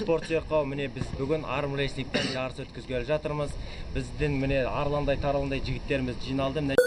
спортшы қауым, міне біз бүгін армрестлингтен жарыс өткізгелі жатырмыз. Біздің міне арландай тараландай жігіттеріміз жиналды.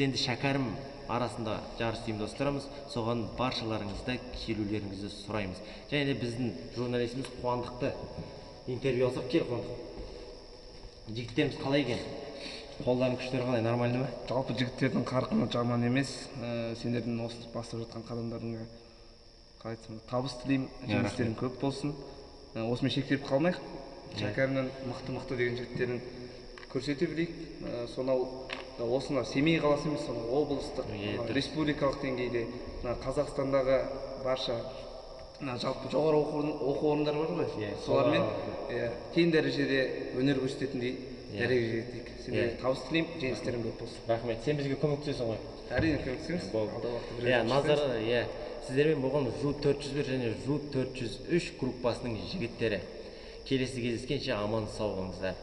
енді Шәкәрім арасында жарыс ұйымдастырамыз. Соған баршаларыңызды келулеріңізді сұраймыз. Және де біздің журналистіміз Қуандықты интервью алсақ, кел Қуандық. Жігіттеріміз қалай екен? Қолдарының күштері қалай, нормальды ма? Жалпы жігіттердің қарқыны жаман емес. Сендердің осы бастап жатқан қадамдарыңа қалай айтсам, табыс тілеймін. Жеңістерің көп болсын. Осымен шектеліп қалмайық. Шәкәрімнің мықты деген жігіттерін көрсете білейік. Сонау осына Семей қаласы емес, сонау облыстық, республикалық деңгейде Қазақстандағы барша жалпы жоғары оқу орындары бар ғой. Солармен тең дәрежеде өнер көрсететіндей дәрежеге жетейік. Сендерге табыс тілеймін, жеңістерің көп болсын. Рахмет. Сен бізге көмектесесің ғой? Әрине көмектесеміз. Назар, сіздермен болған ЖУ-401 және ЖУ-403 группасының жігіттері. Келесі кездескенше аман сау болыңыздар.